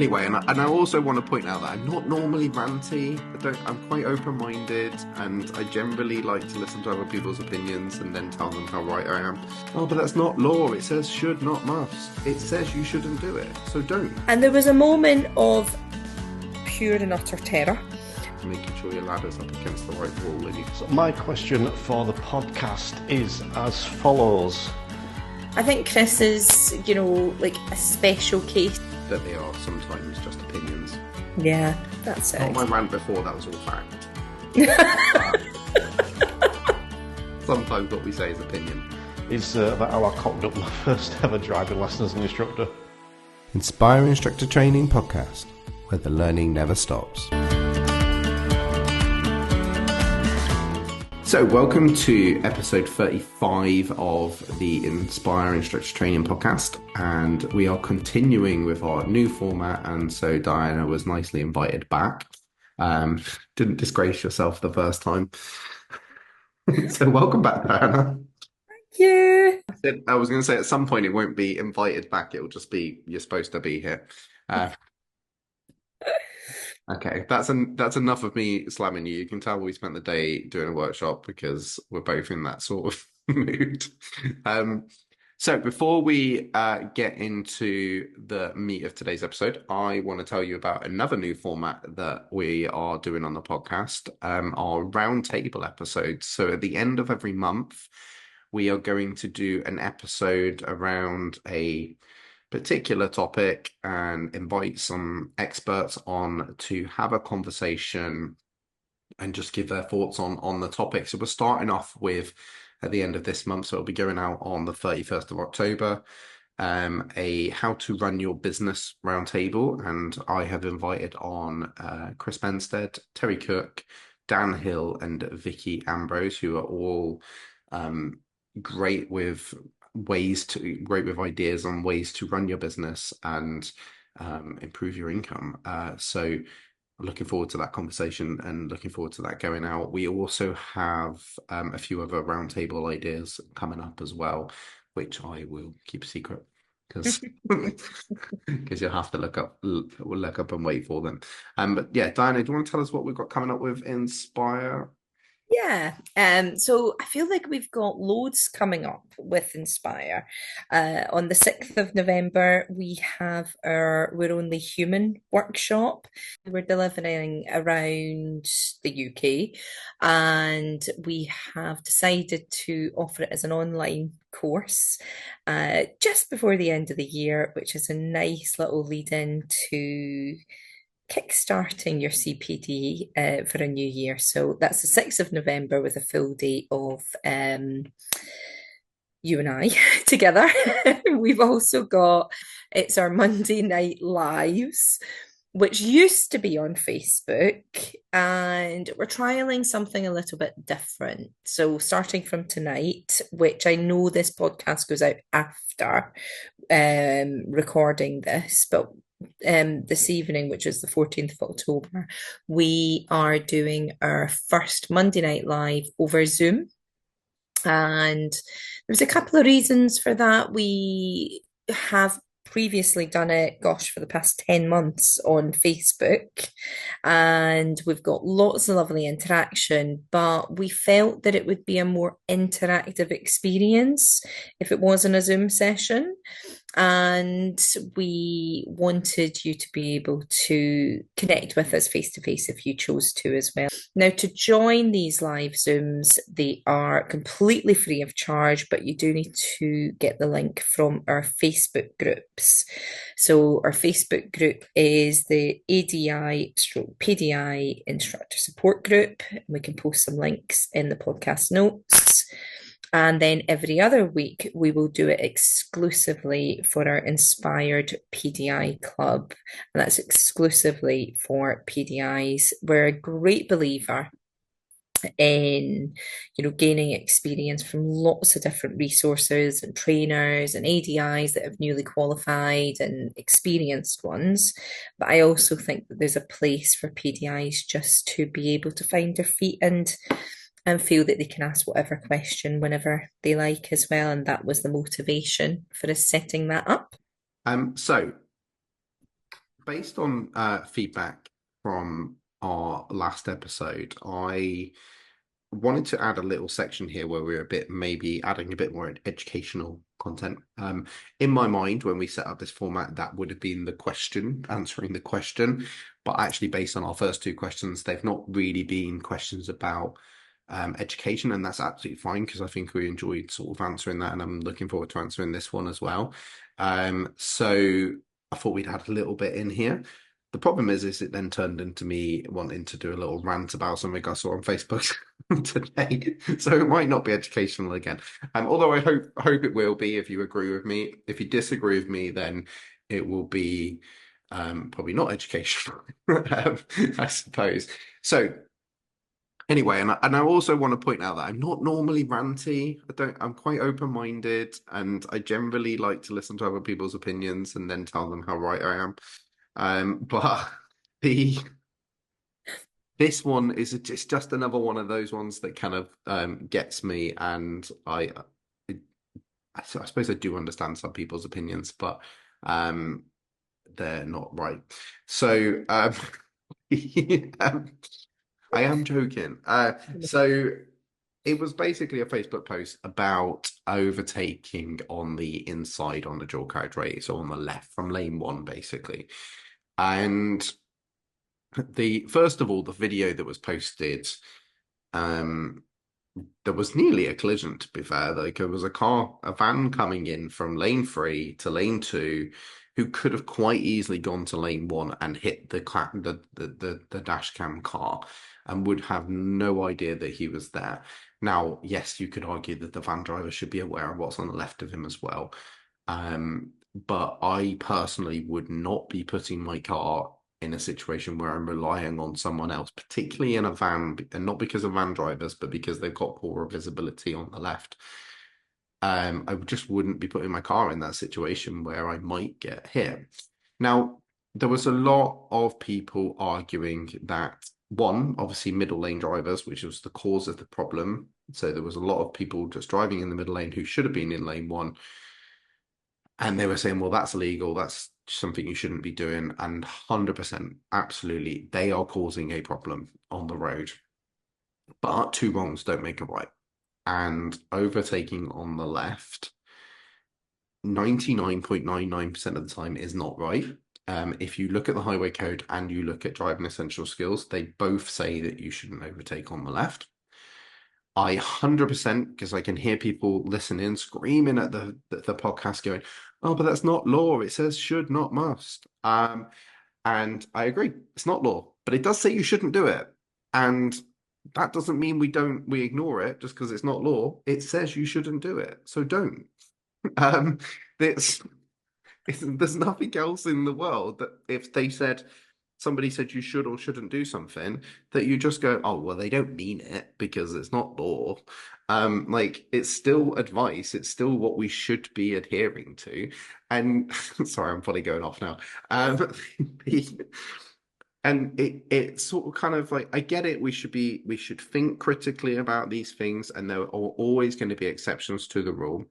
Anyway, and I also want to point out that I'm not normally ranty. I'm quite open-minded, and I generally like to listen to other people's opinions and then tell them how right I am. Oh, but that's not law. It says should, not must. It says you shouldn't do it, so don't. And there was a moment of pure and utter terror. Making sure your ladder's up against the right wall. And So my question for the podcast is as follows. I think Chris is, like a special case. That they are sometimes just opinions. Yeah, that's it. Not my rant before, that was all fact. Sometimes what we say is opinion. Is about how I cocked up my first ever driving lessons as an instructor. Inspire Instructor Training Podcast, where the learning never stops. So, welcome to episode 35 of the Inspire Instructor Training Podcast, and we are continuing with our new format, and so Diana was nicely invited back. Didn't disgrace yourself the first time. So, welcome back, Diana. Yeah. I was going to say at some point it won't be invited back, it'll just be you're supposed to be here. Okay, that's enough of me slamming you. You can tell we spent the day doing a workshop because we're both in that sort of mood. So before we get into the meat of today's episode, I want to tell you about another new format that we are doing on the podcast, our roundtable episodes. So at the end of every month, we are going to do an episode around a particular topic and invite some experts on to have a conversation and just give their thoughts on the topic. So we're starting off with at the end of this month, so it'll be going out on the 31st of October, a how to run your business roundtable, and I have invited on Chris Benstead, Terry Cook, Dan Hill, and Vicky Ambrose, who are all great with ideas on ways to run your business and improve your income. So looking forward to that conversation and looking forward to that going out. We also have a few other roundtable ideas coming up as well, which I will keep a secret because you'll have to look up and wait for them. But yeah, Diana, do you want to tell us what we've got coming up with Inspire? Yeah, so I feel like we've got loads coming up with Inspire. On the 6th of November, we have our We're Only Human workshop. We're delivering around the UK, and we have decided to offer it as an online course just before the end of the year, which is a nice little lead in to kickstarting your CPD for a new year. So that's the 6th of November with a full day of you and I together. We've also got, it's our Monday night lives, which used to be on Facebook, and we're trialing something a little bit different. So starting from tonight, which I know this podcast goes out after recording this, but this evening, which is the 14th of October, we are doing our first Monday night live over Zoom. And there's a couple of reasons for that. We have previously done it, for the past 10 months on Facebook, and we've got lots of lovely interaction, but we felt that it would be a more interactive experience if it wasn't a Zoom session. And we wanted you to be able to connect with us face to face if you chose to as well. Now, to join these live Zooms, they are completely free of charge, but you do need to get the link from our Facebook groups. So our Facebook group is the ADI/PDI Instructor Support Group. We can post some links in the podcast notes. And then every other week, we will do it exclusively for our Inspired PDI Club. And that's exclusively for PDIs. We're a great believer in, gaining experience from lots of different resources and trainers and ADIs that have newly qualified and experienced ones. But I also think that there's a place for PDIs just to be able to find their feet and feel that they can ask whatever question whenever they like as well. And that was the motivation for us setting that up. So based on feedback from our last episode, I wanted to add a little section here where we're a bit maybe adding a bit more educational content. In my mind, when we set up this format, that would have been the question, answering the question. But actually, based on our first two questions, they've not really been questions about education, and that's absolutely fine because I think we enjoyed sort of answering that, and I'm looking forward to answering this one as well. So I thought we'd add a little bit in here. The problem is it then turned into me wanting to do a little rant about something I saw on Facebook today. So it might not be educational again. Although I hope it will be if you agree with me. If you disagree with me, then it will be probably not educational, I suppose. So anyway, and I also want to point out that I'm not normally ranty. I'm quite open-minded, and I generally like to listen to other people's opinions and then tell them how right I am. But the this one is it's just another one of those ones that kind of gets me, and I suppose I do understand some people's opinions, but um, they're not right. So um, I am joking. So it was basically a Facebook post about overtaking on the inside on the dual carriageway, so on the left from lane one, basically. And the first of all, the video that was posted, um, there was nearly a collision, to be fair. Like there was a van coming in from lane three to lane two, who could have quite easily gone to lane one and hit the dash cam car and would have no idea that he was there. Now, yes, you could argue that the van driver should be aware of what's on the left of him as well. But I personally would not be putting my car in a situation where I'm relying on someone else, particularly in a van, and not because of van drivers, but because they've got poorer visibility on the left. I just wouldn't be putting my car in that situation where I might get hit. Now, there was a lot of people arguing that one, obviously middle lane drivers, which was the cause of the problem. So there was a lot of people just driving in the middle lane who should have been in lane one. And they were saying, well, that's illegal. That's something you shouldn't be doing. And 100%, absolutely, they are causing a problem on the road. But two wrongs don't make a right. And overtaking on the left, 99.99% of the time is not right. If you look at the highway code and you look at driving essential skills, they both say that you shouldn't overtake on the left. I 100%, because I can hear people listening, screaming at the podcast going, oh, but that's not law. It says should, not must. And I agree, it's not law, but it does say you shouldn't do it. And that doesn't mean we ignore it just because it's not law. It says you shouldn't do it. So don't. Um, it's, there's nothing else in the world that if somebody said you should or shouldn't do something, that you just go, oh, well, they don't mean it because it's not law. Like it's still advice. It's still what we should be adhering to. And sorry, I'm probably going off now. And it's sort of kind of like I get it. We should think critically about these things, and there are always going to be exceptions to the rule.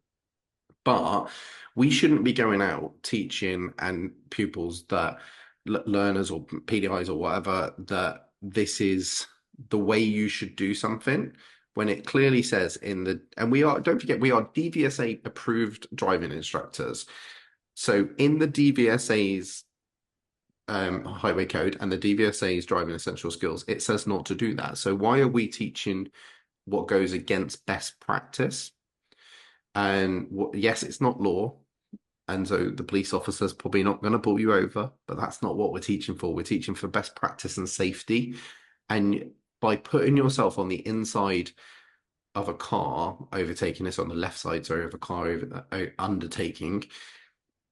But we shouldn't be going out teaching and pupils that learners or PDIs or whatever that this is the way you should do something when it clearly says don't forget, we are DVSA approved driving instructors. So in the DVSA's highway code and the DVSA's driving essential skills, it says not to do that. So why are we teaching what goes against best practice? And yes, it's not law. And so the police officer's probably not going to pull you over, but that's not what we're teaching for. We're teaching for best practice and safety. And by putting yourself on the inside of a car, overtaking this on the left side, sorry, of a car undertaking,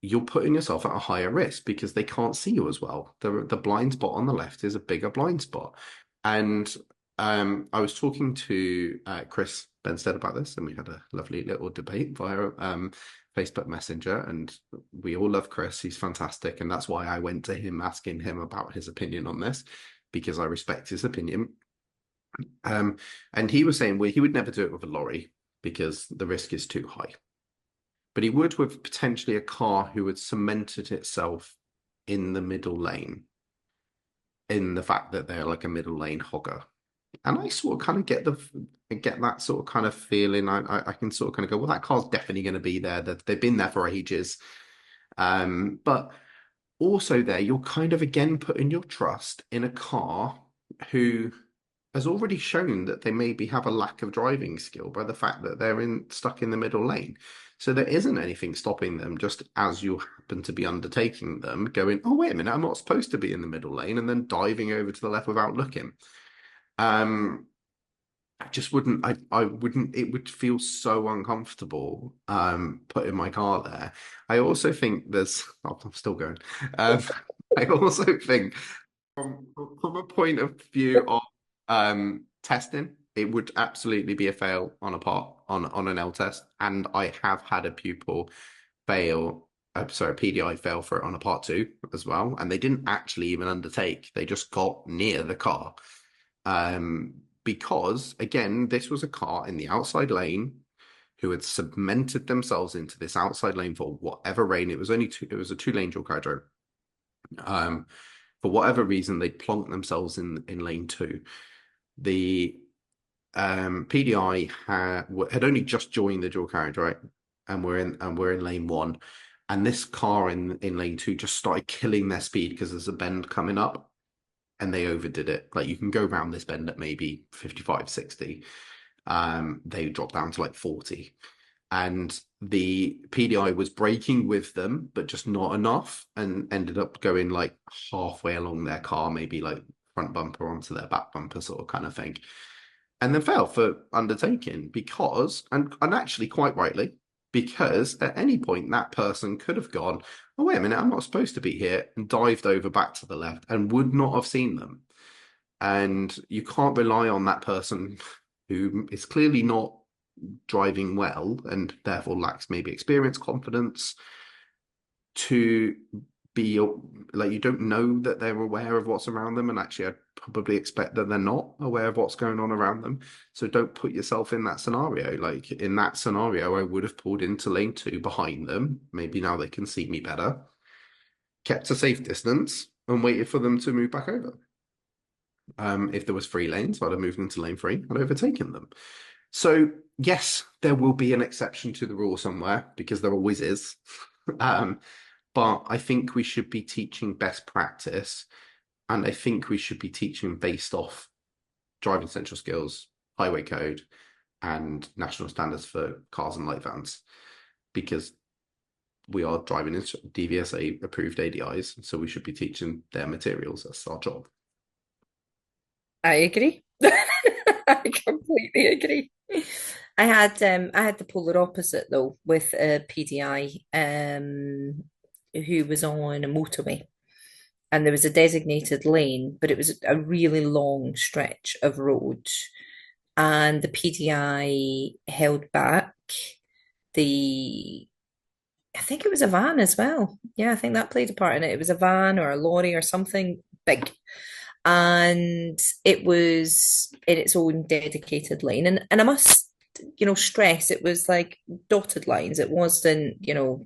you're putting yourself at a higher risk because they can't see you as well. The blind spot on the left is a bigger blind spot. And I was talking to Chris Benstead about this, and we had a lovely little debate via Facebook Messenger, and we all love Chris. He's fantastic, and that's why I went to him asking him about his opinion on this, because I respect his opinion. And he was saying, well, he would never do it with a lorry because the risk is too high. But he would with potentially a car who had cemented itself in the middle lane, in the fact that they're like a middle lane hogger. And I sort of kind of get that sort of kind of feeling. I can sort of kind of go, well, that car's definitely going to be there. That they've been there for ages. But also there, you're kind of again putting your trust in a car who has already shown that they maybe have a lack of driving skill by the fact that they're stuck in the middle lane. So there isn't anything stopping them, just as you happen to be undertaking them, going, oh, wait a minute, I'm not supposed to be in the middle lane, and then diving over to the left without looking. I just wouldn't, I wouldn't, it would feel so uncomfortable putting my car there. I also think oh, I'm still going. Um, I also think from a point of view of testing, it would absolutely be a fail on a part on an L test. And I have had a pupil fail, sorry, PDI fail for it on a part two as well. And they didn't actually even undertake, they just got near the car. Because again, this was a car in the outside lane who had cemented themselves into this outside lane for whatever reason. It was a two-lane dual carriageway. For whatever reason, they plonked themselves in lane two. The PDI had only just joined the dual carriageway, and we're in lane one. And this car in lane two just started killing their speed because there's a bend coming up. And they overdid it. Like, you can go around this bend at maybe 55, 60. They dropped down to like 40. And the PDI was braking with them, but just not enough, and ended up going like halfway along their car, maybe like front bumper onto their back bumper sort of kind of thing. And then fell for undertaking because, and actually quite rightly, because at any point that person could have gone, oh, wait a minute, I'm not supposed to be here, and dived over back to the left and would not have seen them. And you can't rely on that person who is clearly not driving well and therefore lacks maybe experience, confidence, to be like, you don't know that they're aware of what's around them. And actually, I'd probably expect that they're not aware of what's going on around them. So don't put yourself in that scenario. Like, in that scenario, I would have pulled into lane two behind them. Maybe now they can see me better, kept a safe distance, and waited for them to move back over. If there was 3 lanes, I'd have moved into lane 3 and overtaken them. So yes, there will be an exception to the rule somewhere, because there always is. But I think we should be teaching best practice, and I think we should be teaching based off driving essential skills, highway code, and national standards for cars and light vans, because we are driving DVSA approved ADIs, so we should be teaching their materials. That's our job. I agree. I completely agree. I had the polar opposite though, with a PDI who was on a motorway, and there was a designated lane, but it was a really long stretch of road, and the PDI held back the I think it was a van as well. Yeah, I think that played a part in it. It was a van or a lorry or something big. And it was in its own dedicated lane. And I must, stress it was like dotted lines. It wasn't,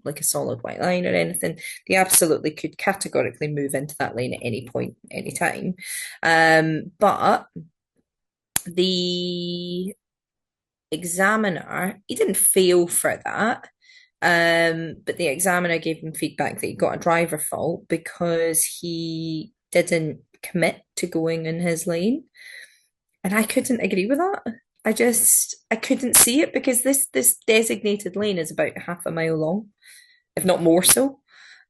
like a solid white line or anything. They absolutely could categorically move into that lane at any point, any time. But the examiner, he didn't fail for that. But the examiner gave him feedback that he got a driver fault because he didn't commit to going in his lane. And I couldn't agree with that. I couldn't see it, because this designated lane is about half a mile long, if not more so.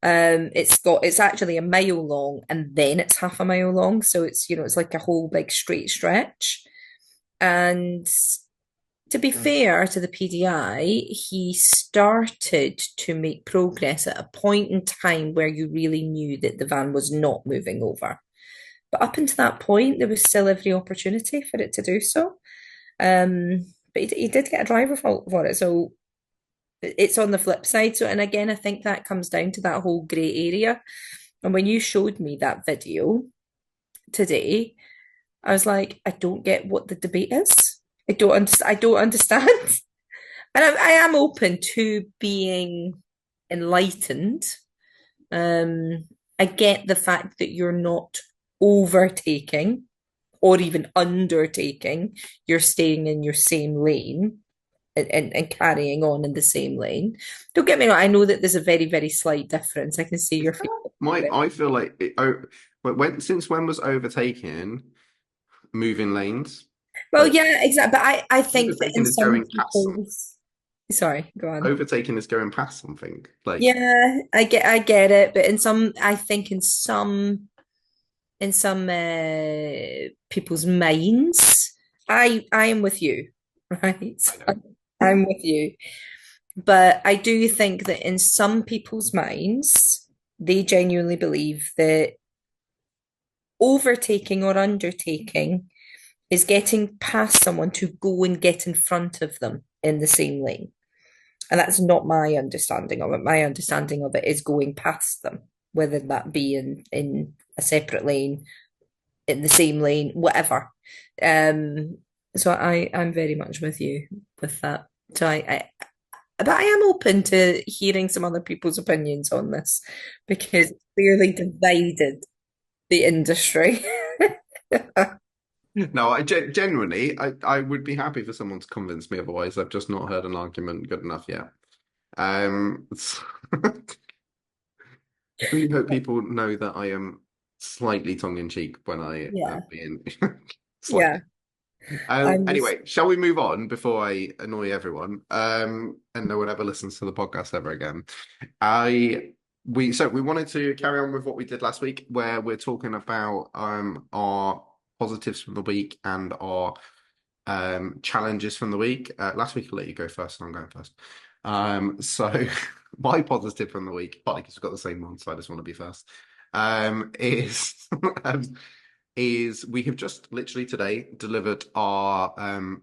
It's actually a mile long and then it's half a mile long. So it's like a whole big straight stretch. And to be fair to the PDI, he started to make progress at a point in time where you really knew that the van was not moving over. But up until that point, there was still every opportunity for it to do so. But he did get a driver fault for it. So it's on the flip side. So, and again, I think that comes down to that whole grey area. And when you showed me that video today, I was like, I don't get what the debate is. I don't understand. And I am open to being enlightened. I get the fact that you're not overtaking or even undertaking, you're staying in your same lane and carrying on in the same lane. Don't get me wrong, I know that there's a very, very slight difference. I can see your face. I feel like but since when was overtaking moving lanes? Well, Like yeah, exactly. But I think that in overtaking is some going past some. people's, sorry, go on. Overtaking is going past something. Like Yeah, I get it, but in some, I think in some people's minds, I am with you, right? I know. I'm with you. But I do think that in some people's minds, they genuinely believe that overtaking or undertaking is getting past someone to go and get in front of them in the same lane. And that's not my understanding of it. My understanding of it is going past them, whether that be in a separate lane, in the same lane, whatever. Um, so I'm very much with you with that. So but I am open to hearing some other people's opinions on this because it's clearly divided the industry. No, genuinely, I would be happy for someone to convince me otherwise. I've just not heard an argument good enough yet. Um, I really hope people know that I am slightly tongue-in-cheek when I Yeah, am being yeah. slightly. I'm just Anyway, shall we move on before I annoy everyone? And no one ever listens to the podcast ever again. I we wanted to carry on with what we did last week, where we're talking about our positives from the week and our challenges from the week. Last week I'll let you go first, and I'm going first. So my positive from the week, partly because we've got the same one, so I just want to be first. Is um, is we have just literally today delivered our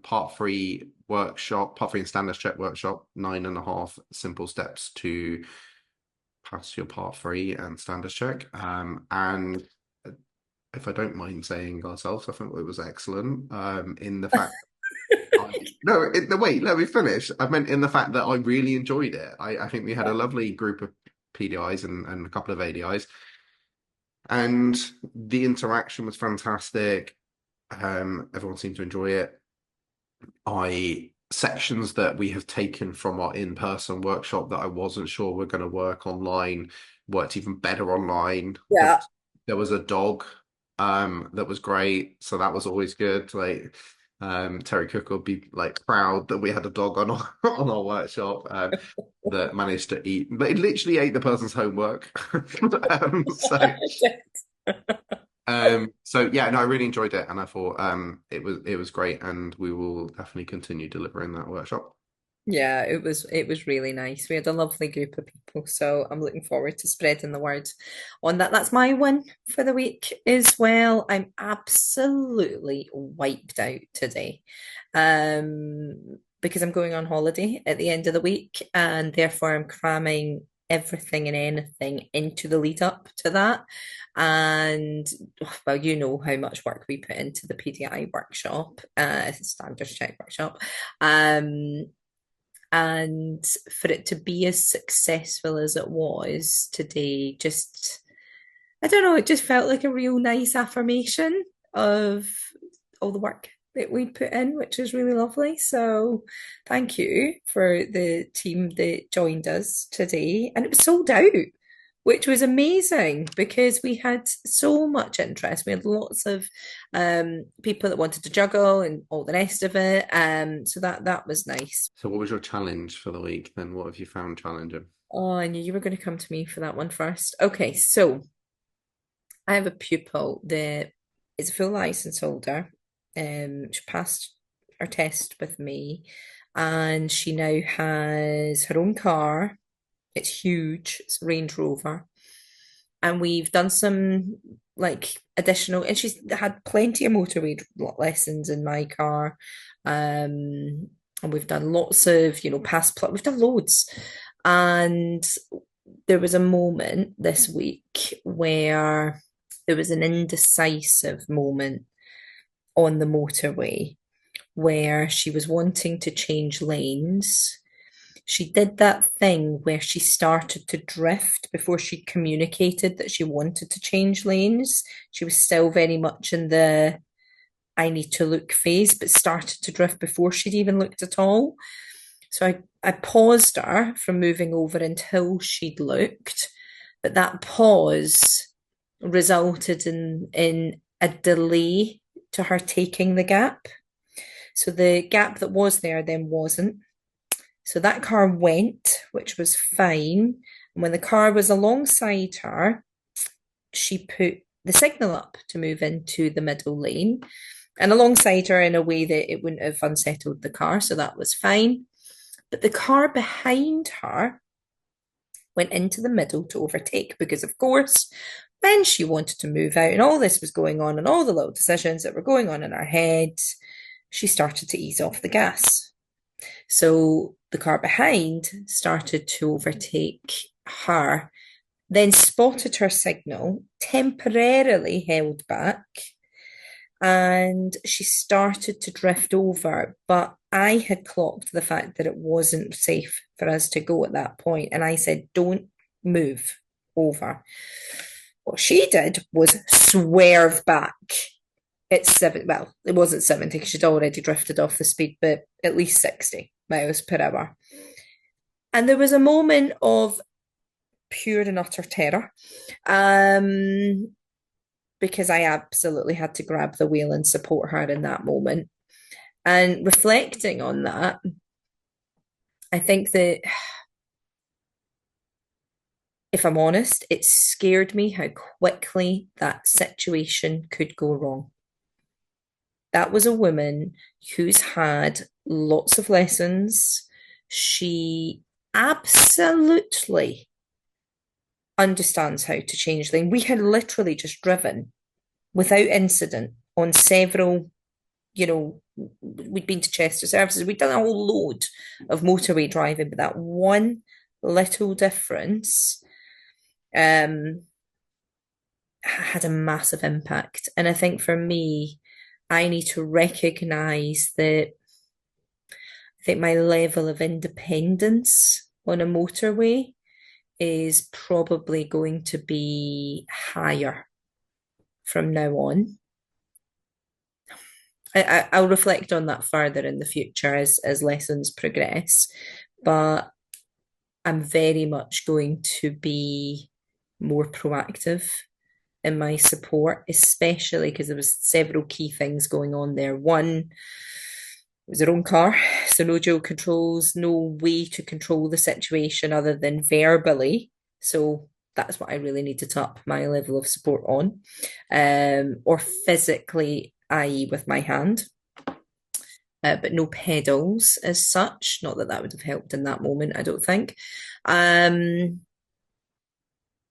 part three and standards check workshop, 9.5 simple steps to pass your part three and standards check. And if I don't mind saying ourselves, I think it was excellent. In the fact no, wait, let me finish. I meant in the fact that I really enjoyed it. I think we had a lovely group of PDIs and a couple of ADIs, and the interaction was fantastic. Everyone seemed to enjoy it. I sections that we have taken from our in-person workshop that I wasn't sure were going to work online worked even better online. yeah. There was a dog that was great, so that was always good. Like Terry Cook would be like proud that we had a dog on our on our workshop that managed to eat. But it literally ate the person's homework. So yeah, no, I really enjoyed it, and I thought it was great, and we will definitely continue delivering that workshop. Yeah, it was really nice. We had a lovely group of people, so I'm looking forward to spreading the word on that. That's my one for the week as well. I'm absolutely wiped out today. Because I'm going on holiday at the end of the week, and therefore I'm cramming everything and anything into the lead up to that. And well, you know how much work we put into the PDI workshop, standards check workshop. Um, and for it to be as successful as it was today, just I don't know, it just felt like a real nice affirmation of all the work that we put in, which is really lovely. So thank you for the team that joined us today. And it was sold out, which was amazing because we had so much interest. We had lots of people that wanted to juggle and all the rest of it. So that was nice. So what was your challenge for the week then? What have you found challenging? Oh, I knew you were going to come to me for that one first. Okay, so I have a pupil that is a full license holder. She passed her test with me, and she now has her own car. It's huge. It's a Range Rover, and we've done some like additional. And she's had plenty of motorway lessons in my car, and we've done lots of we've done loads, and there was a moment this week where there was an indecisive moment on the motorway where she was wanting to change lanes. she did that thing where she started to drift before she communicated that she wanted to change lanes. She was still very much in the I need to look phase, but started to drift before she'd even looked at all. So I paused her from moving over until she'd looked, but that pause resulted in a delay to her taking the gap. So the gap that was there then wasn't. So that car went, which was fine. And when the car was alongside her, she put the signal up to move into the middle lane and alongside her in a way that it wouldn't have unsettled the car. So that was fine. But the car behind her went into the middle to overtake because, of course, when she wanted to move out and all this was going on and all the little decisions that were going on in her head, she started to ease off the gas. So the car behind started to overtake her, then spotted her signal, temporarily held back, and she started to drift over. But I had clocked the fact that it wasn't safe for us to go at that point, and I said, "Don't move over." What she did was swerve back. It's seven. Well, it wasn't 70 because she'd already drifted off the speed, but at least 60 miles per hour. And there was a moment of pure and utter terror, because I absolutely had to grab the wheel and support her in that moment. And reflecting on that, I think that, if I'm honest, it scared me how quickly that situation could go wrong. That was a woman who's had lots of lessons. She absolutely understands how to change lane. We had literally just driven without incident on several, we'd been to Chester services, we'd done a whole load of motorway driving, but that one little difference had a massive impact. And I think for me, I need to recognize that I think my level of independence on a motorway is probably going to be higher from now on. I'll reflect on that further in the future as lessons progress, but I'm very much going to be more proactive in my support, especially because there was several key things going on there. One, it was her own car, so no dual controls, no way to control the situation other than verbally. So that's what I really needed to up my level of support on, or physically, i.e., with my hand. But no pedals as such. Not that that would have helped in that moment, I don't think.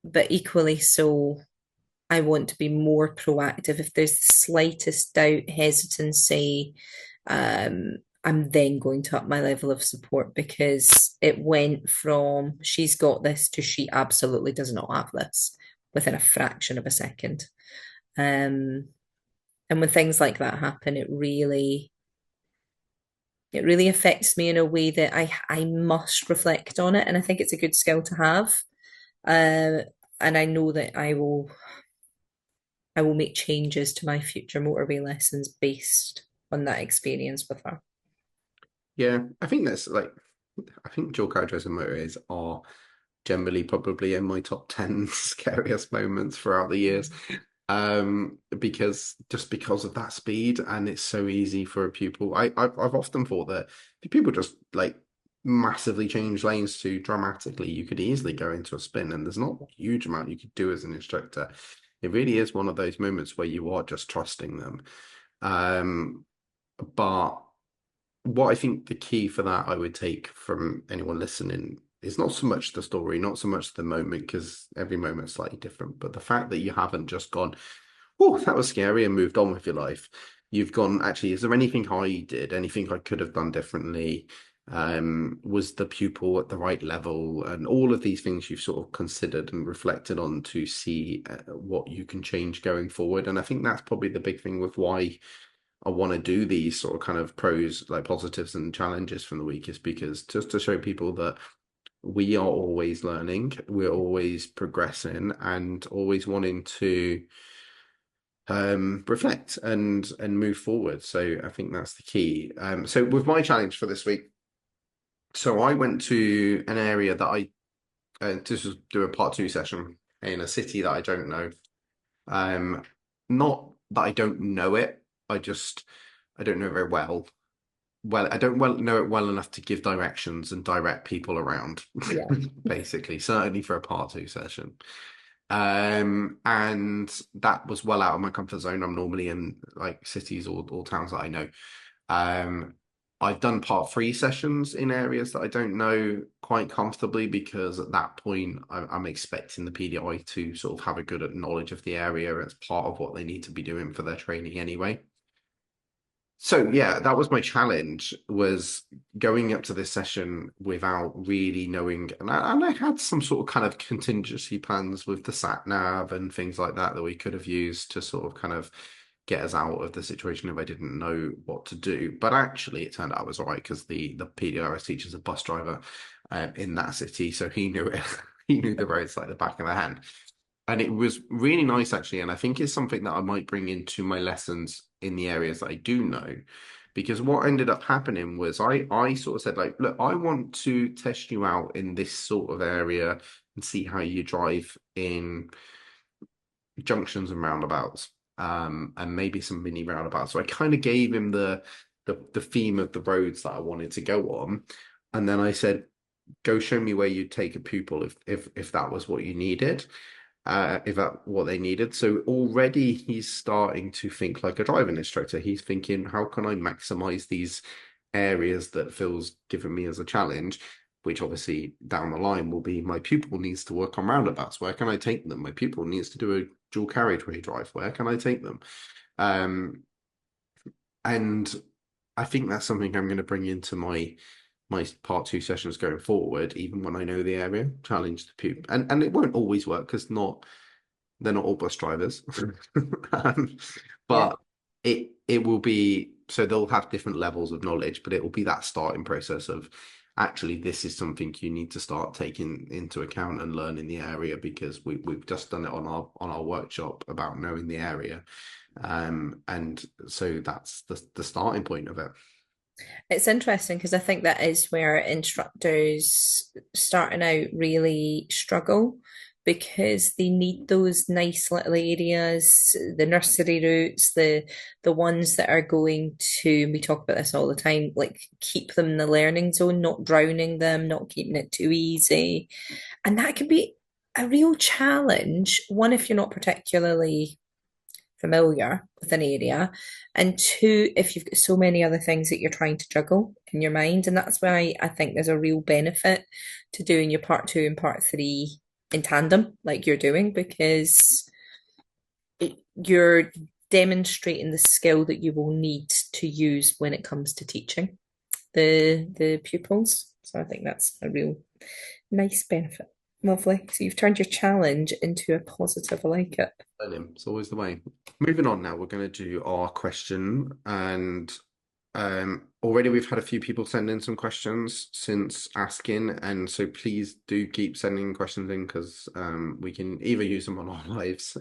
But equally so, I want to be more proactive. If there's the slightest doubt, hesitancy, I'm then going to up my level of support because it went from she's got this to she absolutely does not have this within a fraction of a second. And when things like that happen, it really affects me in a way that I must reflect on it. And I think it's a good skill to have. And I know that I will make changes to my future motorway lessons based on that experience with her. Yeah, I think I think dual characteristic motorways are generally probably in my top 10 scariest moments throughout the years. Because of that speed, and it's so easy for a pupil. I've often thought that if people just like massively change lanes too dramatically, you could easily go into a spin, and there's not a huge amount you could do as an instructor. It really is one of those moments where you are just trusting them. But what I think the key for that I would take from anyone listening is not so much the story, not so much the moment, because every moment is slightly different, but the fact that you haven't just gone, "Oh, that was scary," and moved on with your life. You've gone, actually, is there anything I did, anything I could have done differently? Was the pupil at the right level? And all of these things you've sort of considered and reflected on to see what you can change going forward. And I think that's probably the big thing with why I want to do these sort of kind of pros, like positives and challenges from the week, is because just to show people that we are always learning, we're always progressing, and always wanting to reflect and move forward. So I think that's the key. So with my challenge for this week, so I went to an area that I this was do a part two session in a city that I don't know. Um, Not that I don't know it, I just I don't know it very well. Well, I don't know it well enough to give directions and direct people around, Yeah. basically, certainly for a part two session. And that was well out of my comfort zone. I'm normally in like cities or towns that I know. Um, I've done part three sessions in areas that I don't know quite comfortably, because at that point I'm expecting the PDI to sort of have a good knowledge of the area as part of what they need to be doing for their training anyway. So yeah, that was my challenge, was going up to this session without really knowing, and I had some sort of kind of contingency plans with the sat nav and things like that we could have used to sort of kind of get us out of the situation if I didn't know what to do. But actually, it turned out I was all right, because the PDRS teacher's a bus driver in that city, so he knew it. He knew the roads like the back of the hand. And it was really nice, actually. And I think it's something that I might bring into my lessons in the areas that I do know. Because what ended up happening was I sort of said, like, look, I want to test you out in this sort of area and see how you drive in junctions and roundabouts, and maybe some mini roundabouts. So I kind of gave him the theme of the roads that I wanted to go on. And then I said, go show me where you'd take a pupil if that was what you needed, if that what they needed. So already he's starting to think like a driving instructor. He's thinking, how can I maximize these areas that Phil's given me as a challenge? Which obviously down the line will be, my pupil needs to work on roundabouts. Where can I take them? My pupil needs to do a dual carriageway drive. Where can I take them? And I think that's something I'm going to bring into my part two sessions going forward, even when I know the area, challenge the pupil. And it won't always work, because they're not all bus drivers. um, Yeah. but it will be, so they'll have different levels of knowledge, but it will be that starting process of, actually, this is something you need to start taking into account and learn in the area, because we've just done it on our workshop about knowing the area. And so that's the starting point of it. It's interesting because I think that is where instructors starting out really struggle, because they need those nice little areas, the nursery routes, the ones that are going to, and we talk about this all the time, like keep them in the learning zone, not drowning them, not keeping it too easy. And that can be a real challenge. One, if you're not particularly familiar with an area, and two, if you've got so many other things that you're trying to juggle in your mind. And that's why I think there's a real benefit to doing your part two and part three in tandem, like you're doing, because you're demonstrating the skill that you will need to use when it comes to teaching the pupils. So I think that's a real nice benefit. Lovely. So you've turned your challenge into a positive. I like it. Learning. It's always the way. Moving on now, we're going to do our question. And already we've had a few people send in some questions since asking. And so please do keep sending questions in, because we can either use them on our lives,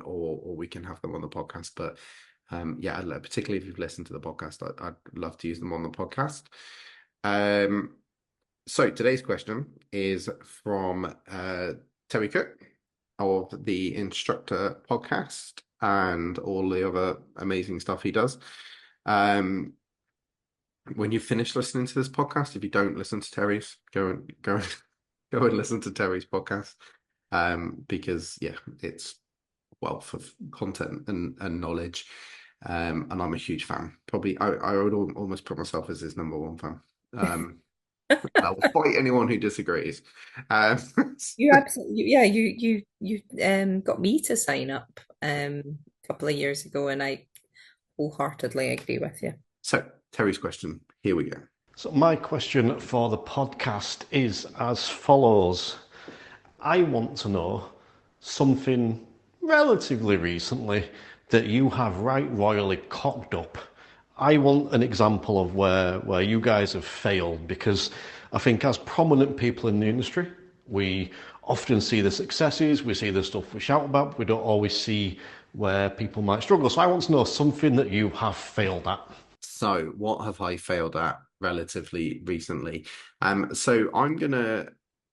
or we can have them on the podcast. But yeah, particularly if you've listened to the podcast, I'd love to use them on the podcast. So today's question is from Terry Cook of the Instructor podcast and all the other amazing stuff he does. When you finish listening to this podcast, if you don't listen to Terry's, go and listen to Terry's podcast, because yeah, it's wealth of content and knowledge, and I'm a huge fan. Probably I would almost put myself as his number one fan. I will fight anyone who disagrees. Um, You absolutely, yeah, you got me to sign up a couple of years ago, and I wholeheartedly agree with you. so Terry's question, here we go. So my question for the podcast is as follows. I want to know something relatively recently that you have right royally cocked up. I want an example of where you guys have failed, because I think as prominent people in the industry, we often see the successes, we see the stuff we shout about, but we don't always see where people might struggle. So I want to know something that you have failed at. So, what have I failed at relatively recently? So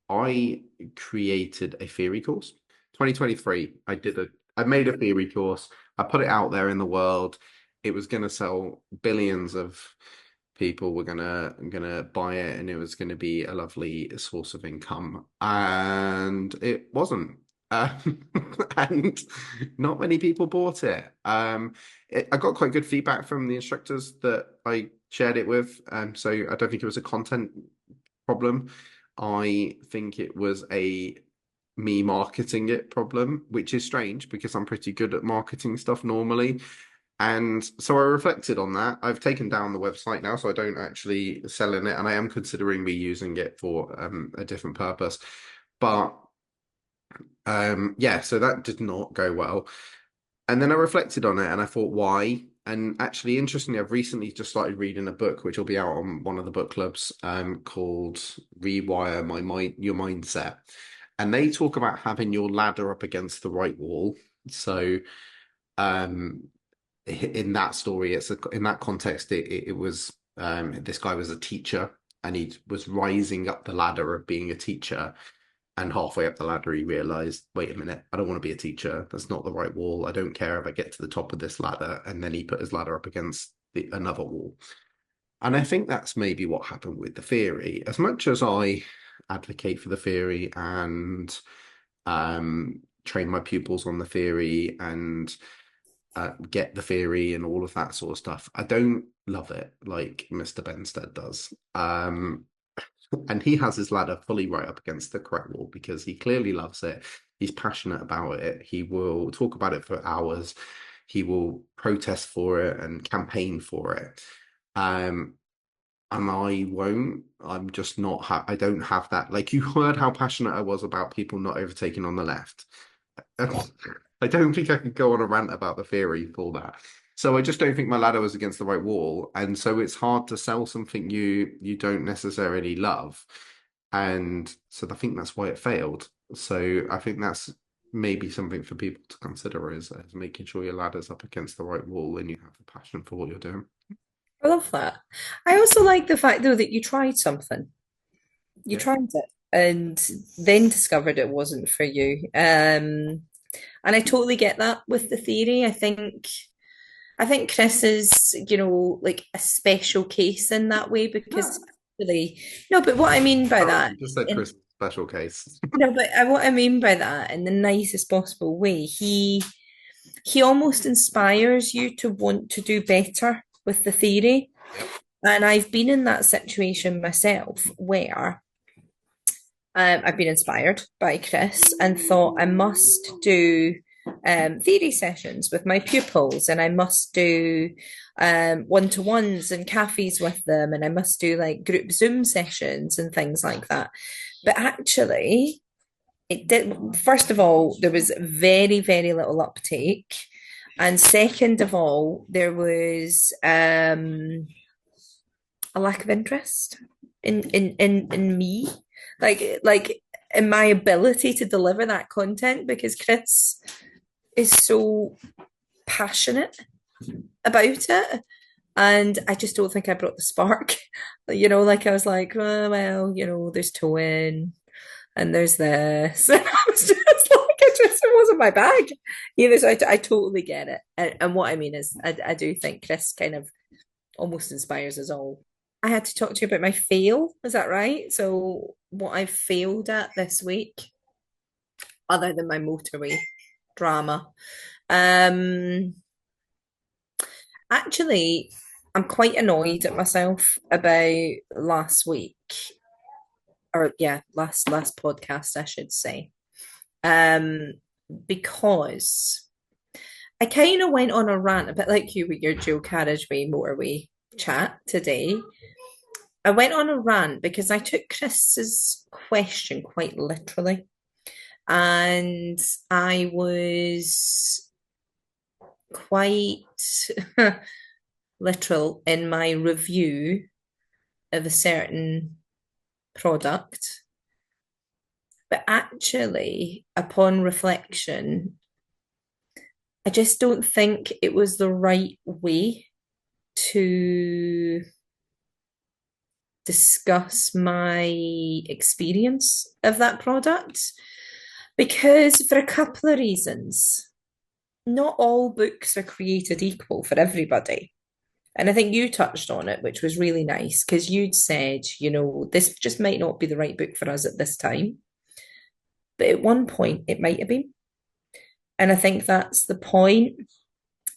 I created a theory course. 2023, I made a theory course. I put it out there in the world. It was gonna sell, billions of people were gonna buy it, and it was gonna be a lovely source of income. And it wasn't. And not many people bought it. I got quite good feedback from the instructors that I shared it with. So I don't think it was a content problem. I think it was a me marketing it problem, which is strange because I'm pretty good at marketing stuff normally. And so I reflected on that. I've taken down the website now, so I don't actually sell in it, and I am considering reusing it for a different purpose. But yeah, so that did not go well. And then I reflected on it and I thought, why? And actually, interestingly, I've recently just started reading a book, which will be out on one of the book clubs, called Rewire My Mind, Your Mindset. And they talk about having your ladder up against the right wall. So, um, in that story, in that context, it was, this guy was a teacher and he was rising up the ladder of being a teacher. And halfway up the ladder, he realized, wait a minute, I don't want to be a teacher. That's not the right wall. I don't care if I get to the top of this ladder. And then he put his ladder up against another wall. And I think that's maybe what happened with the theory. As much as I advocate for the theory and train my pupils on the theory and get the theory and all of that sort of stuff, I don't love it like Mr. Benstead does. And he has his ladder fully right up against the correct wall because he clearly loves it. He's passionate about it. He will talk about it for hours. He will protest for it and campaign for it. And I won't. I'm just not. I don't have that. Like, you heard how passionate I was about people not overtaking on the left. I don't think I could go on a rant about the theory for that. So I just don't think my ladder was against the right wall, and so it's hard to sell something you don't necessarily love, and so I think that's why it failed. So I think that's maybe something for people to consider is making sure your ladder's up against the right wall and you have a passion for what you're doing. I love that. I also like the fact though that you tried something. You Yeah. tried it and then discovered it wasn't for you. And I totally get that with the theory. I think Chris is, like a special case in that way No, because really, no, but what I mean by sorry, that, you just said in, Chris special case. no, but what I mean by that in the nicest possible way, he almost inspires you to want to do better with the theory. Yep. And I've been in that situation myself where I've been inspired by Chris and thought I must do theory sessions with my pupils, and I must do one-to-ones and cafes with them, and I must do like group Zoom sessions and things like that. But actually, it did. First of all, there was very, very little uptake, and second of all, there was a lack of interest in me, like in my ability to deliver that content because Chris is so passionate about it. And I just don't think I brought the spark. Like I was like, oh, well, there's towing and there's this. And I was just like, it wasn't my bag. So I totally get it. And what I mean is, I do think Chris kind of almost inspires us all. I had to talk to you about my fail. Is that right? So, what I failed at this week, other than my motorway drama, um, actually, I'm quite annoyed at myself about last week, or yeah, last podcast, I should say, um, because I kind of went on a rant, a bit like you with your dual carriageway motorway chat today. I went on a rant because I took Chris's question quite literally. And I was quite literal in my review of a certain product, but actually, upon reflection, I just don't think it was the right way to discuss my experience of that product because for a couple of reasons. Not all books are created equal for everybody. And I think you touched on it, which was really nice because you'd said, this just might not be the right book for us at this time. But at one point, it might have been. And I think that's the point.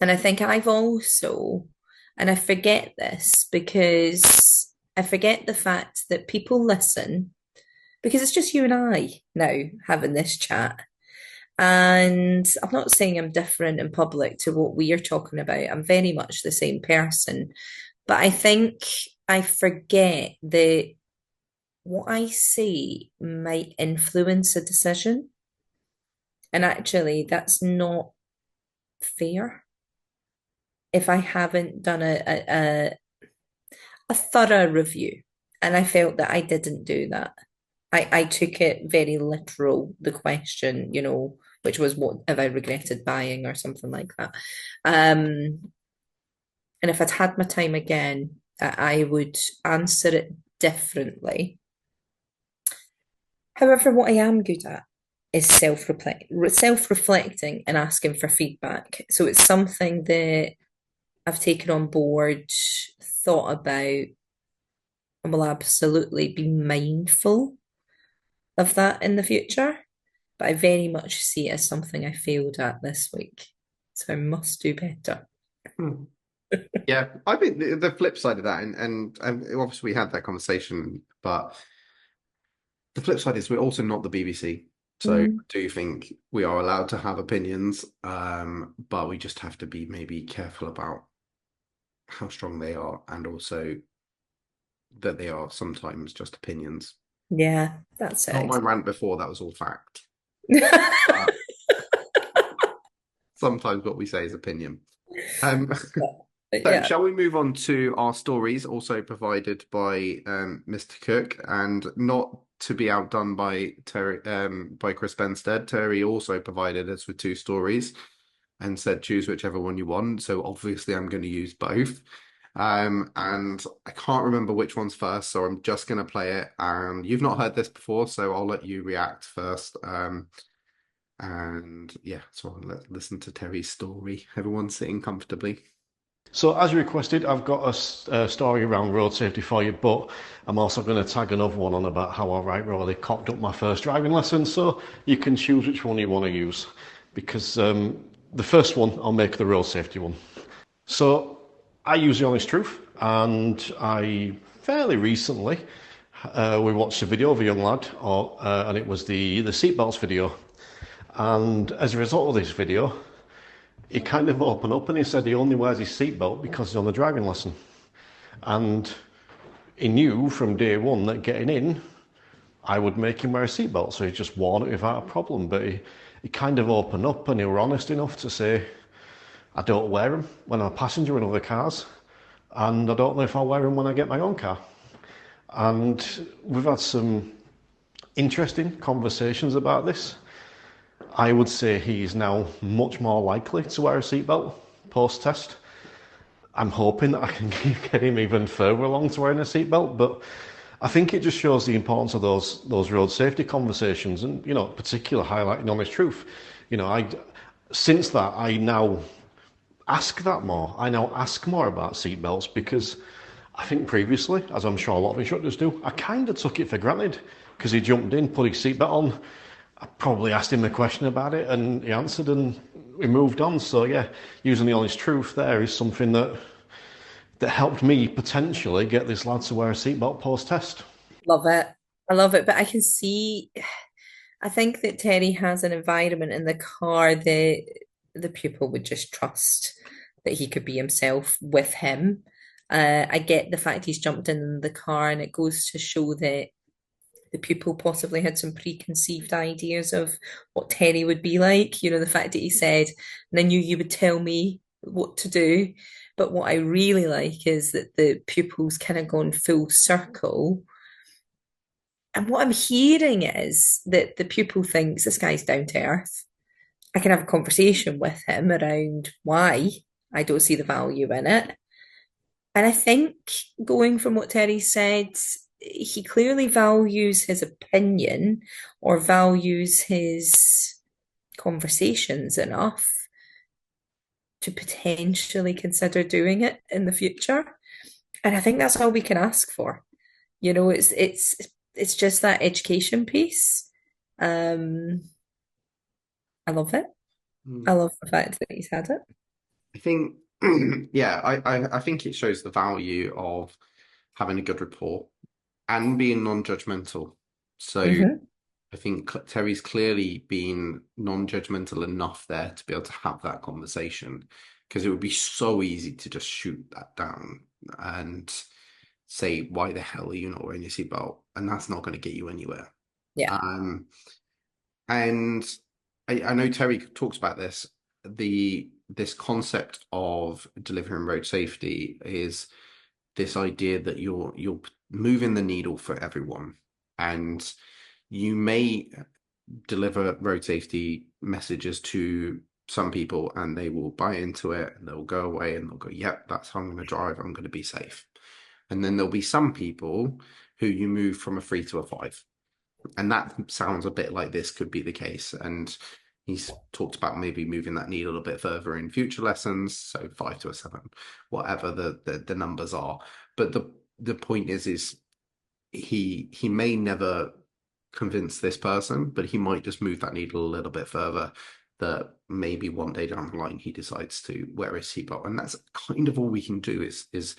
And I think I've also, and I forget this because I forget the fact that people listen because it's just you and I now having this chat. And I'm not saying I'm different in public to what we are talking about. I'm very much the same person. But I think I forget that what I say might influence a decision. And actually, that's not fair if I haven't done a thorough review. And I felt that I didn't do that. I took it very literal, the question, which was what have I regretted buying or something like that. And if I'd had my time again, I would answer it differently. However, what I am good at is self-reflecting and asking for feedback. So it's something that I've taken on board, thought about, and will absolutely be mindful of that in the future. But I very much see it as something I failed at this week. So I must do better. Yeah, I think the flip side of that, and obviously we had that conversation, but the flip side is we're also not the BBC. So I do think we are allowed to have opinions, but we just have to be maybe careful about how strong they are and also that they are sometimes just opinions. Yeah, that's Not it. my rant before, that was all fact. Sometimes what we say is opinion. So shall we move on to our stories, also provided by Mr. Cook, and not to be outdone by Terry, by Chris Benstead. Terry also provided us with two stories and said choose whichever one you want. So obviously I'm going to use both. And I can't remember which one's first, so I'm just going to play it. And you've not heard this before, so I'll let you react first. And yeah, so let's listen to Terry's story. Everyone's sitting comfortably. So, as you requested, I've got a story around road safety for you, but I'm also going to tag another one on about how I really cocked up my first driving lesson, so you can choose which one you want to use. Because the first one, I'll make the road safety one. So, I use the honest truth, and I fairly recently, we watched a video of a young lad, and it was the seatbelts video. And as a result of this video, he kind of opened up and he said he only wears his seatbelt because he's on the driving lesson. And he knew from day one that getting in, I would make him wear a seatbelt. So he just worn it without a problem. But he kind of opened up and he were honest enough to say, I don't wear them when I'm a passenger in other cars. And I don't know if I'll wear them when I get my own car. And we've had some interesting conversations about this. I would say he's now much more likely to wear a seatbelt post-test. I'm hoping that I can get him even further along to wearing a seatbelt, but I think it just shows the importance of those road safety conversations and, particular highlighting honest truth. Since that, I now ask that more. I now ask more about seatbelts because I think previously, as I'm sure a lot of instructors do, I kind of took it for granted because he jumped in, put his seatbelt on. I probably asked him a question about it and he answered and we moved on. So yeah, using the honest truth there is something that helped me potentially get this lad to wear a seatbelt post-test. Love it. I love it. But I think that Terry has an environment in the car that the pupil would just trust that he could be himself with him. I get the fact he's jumped in the car and it goes to show that the pupil possibly had some preconceived ideas of what Terry would be like. The fact that he said, and I knew you would tell me what to do. But what I really like is that the pupils kind of gone full circle. And what I'm hearing is that the pupil thinks this guy's down to earth. I can have a conversation with him around why I don't see the value in it. And I think going from what Terry said, he clearly values his opinion or values his conversations enough to potentially consider doing it in the future. And I think that's all we can ask for. You know, it's just that education piece. Um, I love it. I Mm. love the fact that he's had it. I think, yeah, I think it shows the value of having a good rapport and being non-judgmental. So Hmm. I think Terry's clearly been non-judgmental enough there to be able to have that conversation, because it would be so easy to just shoot that down and say, why the hell are you not wearing your seatbelt? And that's not going to get you anywhere. Yeah. Um, and I know Terry talks about this. This concept of delivering road safety is this idea that you're moving the needle for everyone, and you may deliver road safety messages to some people and they will buy into it and they'll go away and they'll go, yep, that's how I'm going to drive, I'm going to be safe. And then there'll be some people who you move from a 3 to a 5, and that sounds a bit like this could be the case. And he's talked about maybe moving that needle a bit further in future lessons, so 5 to a 7, whatever the numbers are. But the point is he may never convince this person, but he might just move that needle a little bit further, that maybe one day down the line he decides to wear his seatbelt. And that's kind of all we can do is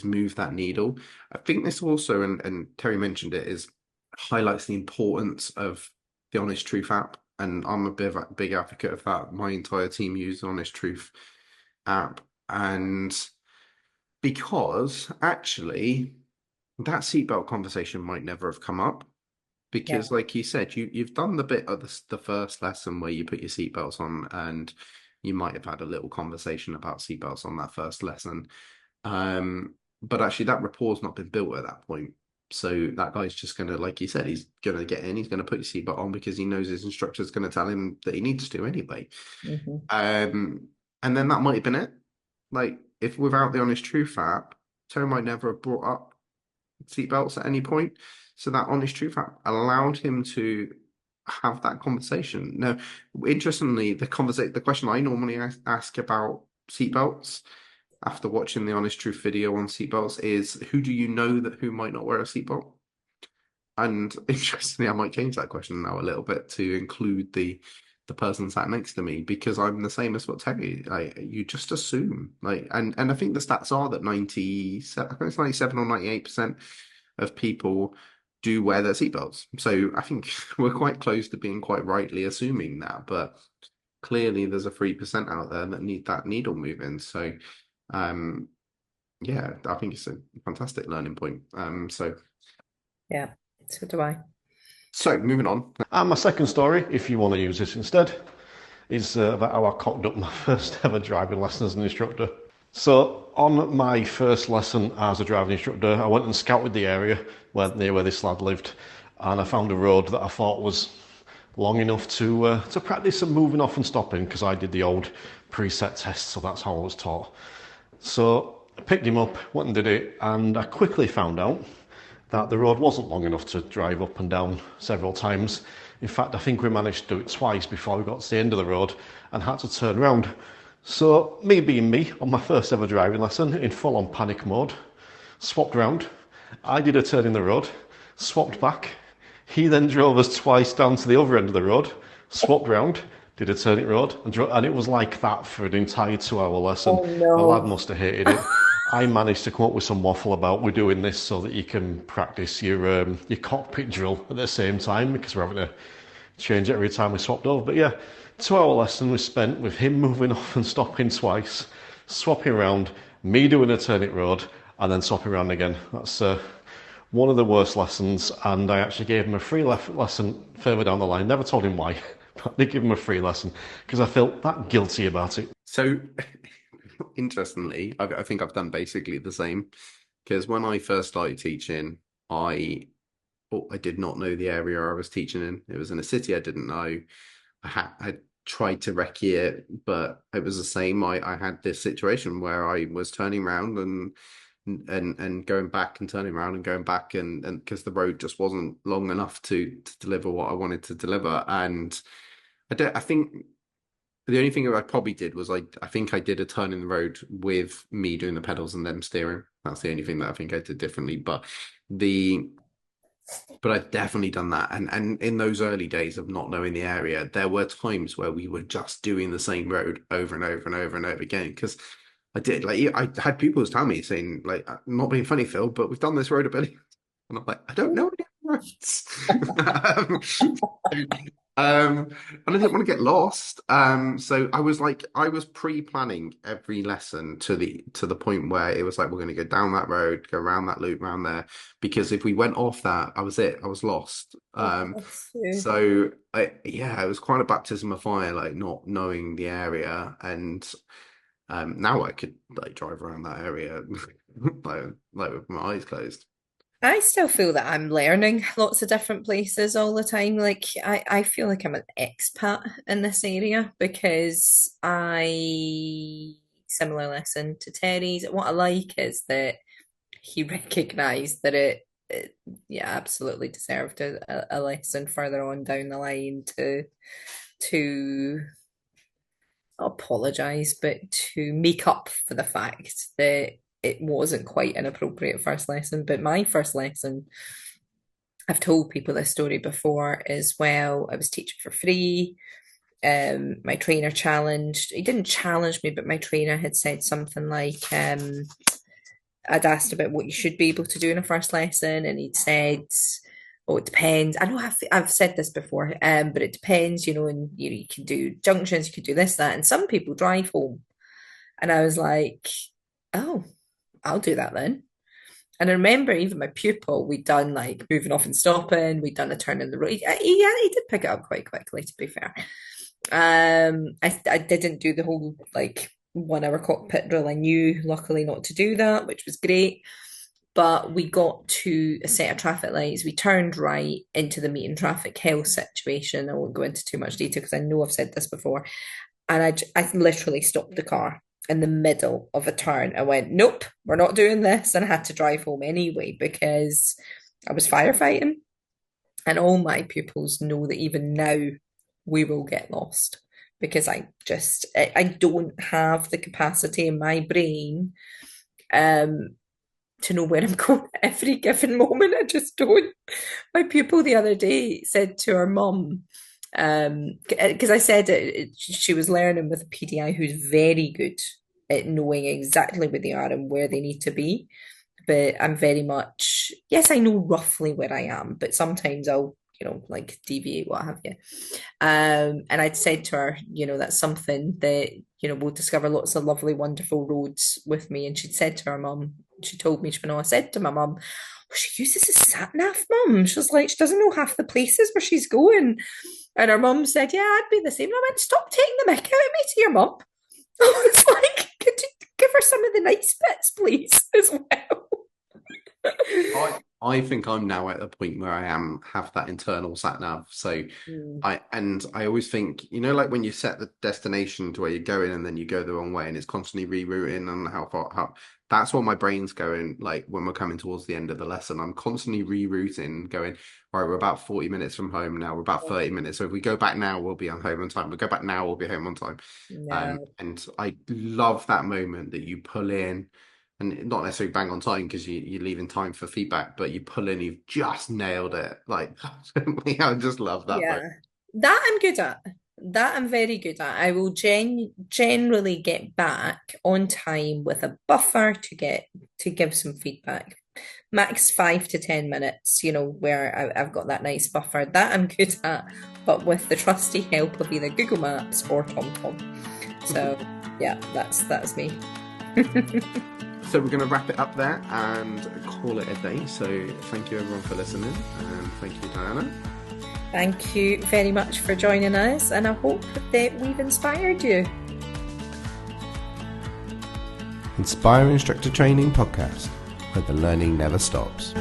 move that needle. I think this also, and Terry mentioned it, is highlights the importance of the Honest Truth app. And I'm a big advocate of that. My entire team use the Honest Truth app. And because actually that seatbelt conversation might never have come up, Yeah. because like you said, you've done the bit of the first lesson where you put your seatbelts on, and you might have had a little conversation about seatbelts on that first lesson. But actually that rapport's not been built at that point. So that guy's just gonna, like you said, he's gonna get in, he's gonna put your seatbelt on because he knows his instructor's gonna tell him that he needs to anyway. Hmm. Um, and then that might have been it. Like, if without the Honest Truth app, Tone might never have brought up seatbelts at any point. So that Honest Truth app allowed him to have that conversation. Now, interestingly, the question I normally ask about seatbelts after watching the Honest Truth video on seatbelts is, who do you know that who might not wear a seatbelt? And interestingly, I might change that question now a little bit to include the person sat next to me, because I'm the same as what Terry. Like, you just assume, like, and I think the stats are that 97, I think it's 97 or 98% of people do wear their seatbelts. So I think we're quite close to being quite rightly assuming that, but clearly there's a 3% out there that need that needle moving. So um yeah, I think it's a fantastic learning point. Yeah. So do I. So moving on. And my second story, if you want to use this instead, is about how I cocked up my first ever driving lesson as an instructor. So on my first lesson as a driving instructor, I went and scouted the area near where this lad lived, and I found a road that I thought was long enough to practice some moving off and stopping, because I did the old preset test, so that's how I was taught. So I picked him up, went and did it, and I quickly found out that the road wasn't long enough to drive up and down several times. In fact, I think we managed to do it twice before we got to the end of the road and had to turn around. So, me being me, on my first ever driving lesson, in full-on panic mode, swapped round. I did a turn in the road, swapped back. He then drove us twice down to the other end of the road, swapped round, did a turning road, and it was like that for an entire 2-hour lesson. Oh The lad no. must have hated it. I managed to come up with some waffle about we're doing this so that you can practice your cockpit drill at the same time, because we're having to change it every time we swapped over. But yeah, 2-hour lesson was spent with him moving off and stopping twice, swapping around, me doing a turning road, and then swapping around again. That's one of the worst lessons, and I actually gave him a free lesson further down the line. Never told him why, but I did give him a free lesson because I felt that guilty about it. So interestingly, I think I've done basically the same because when I first started teaching, I I did not know the area I was teaching in. It was in a city I didn't know. I tried to recce it, but it was the same. I had this situation where I was turning around and going back and turning around and going back and because the road just wasn't long enough to deliver what I wanted to deliver. And I think the only thing that I probably did was I think I did a turn in the road with me doing the pedals and them steering. That's the only thing that I think I did differently. The but I've definitely done that. And in those early days of not knowing the area, there were times where we were just doing the same road over and over and over and over again. Because I did, like, I had people tell me saying, like, not being funny, Phil, but we've done this road a bit. And I'm like, I don't know any roads. And I didn't want to get lost. So I was pre-planning every lesson to the point where it was like, we're going to go down that road, go around that loop, around there. Because if we went off that, I was it. I was lost. Yeah, it was quite a baptism of fire, like not knowing the area. And now I could like drive around that area like with my eyes closed. I still feel that I'm learning lots of different places all the time. Like I feel like I'm an expat in this area because similar lesson to Terry's. What I like is that he recognised that it yeah, absolutely deserved a lesson further on down the line to apologize, but to make up for the fact that it wasn't quite an appropriate first lesson. But my first lesson, I've told people this story before as well. I was teaching for free. My trainer he didn't challenge me, but my trainer had said something like, I'd asked about what you should be able to do in a first lesson, and he'd said, oh, it depends. I know I've said this before, but it depends, and you can do junctions, you can do this, that, and some people drive home. And I was like, oh, I'll do that then. And I remember even my pupil, we'd done like moving off and stopping, we'd done a turn in the road. Yeah, he did pick it up quite quickly, to be fair. I didn't do the whole like 1 hour cockpit drill. I knew luckily not to do that, which was great. But we got to a set of traffic lights. We turned right into the meeting traffic hell situation. I won't go into too much detail because I know I've said this before. And I literally stopped the car in the middle of a turn. I went, nope, we're not doing this. And I had to drive home anyway because I was firefighting. And all my pupils know that even now we will get lost because I don't have the capacity in my brain to know where I'm going at every given moment. I just don't. My pupil the other day said to her mum, because I said she was learning with a PDI who's very good at knowing exactly where they are and where they need to be. But I'm very much, yes, I know roughly where I am, but sometimes I'll, like deviate, what have you. And I'd said to her, that's something that, we'll discover lots of lovely, wonderful roads with me. And she'd said to her mum, she told me, I said to my mum, oh, she uses a sat nav, mum. She was like, she doesn't know half the places where she's going. And her mum said, yeah, I'd be the same. And I went, stop taking the mick out of me to your mum. I was like, could you give her some of the nice bits, please, as well? I think I'm now at a point where I have that internal sat nav. So I always think, like when you set the destination to where you're going and then you go the wrong way and it's constantly rerouting and how that's what my brain's going. Like when we're coming towards the end of the lesson, I'm constantly rerouting, going, all right, we're about 40 minutes from home now. We're about 30 minutes. So if we go back now, we'll be on home on time. We go back now, we'll be home on time. And I love that moment that you pull in. And not necessarily bang on time because you're leaving time for feedback, but you pull in, you've just nailed it. Like, I just love that. Yeah, that I'm good at. That I'm very good at. I will generally get back on time with a buffer to give some feedback. Max 5 to 10 minutes, where I've got that nice buffer. That I'm good at, but with the trusty help of either Google Maps or TomTom. So yeah, that's me. So we're going to wrap it up there and call it a day. So thank you everyone for listening, and thank you, Diana. Thank you very much for joining us, and I hope that we've inspired you. Inspire Instructor Training Podcast, where the learning never stops.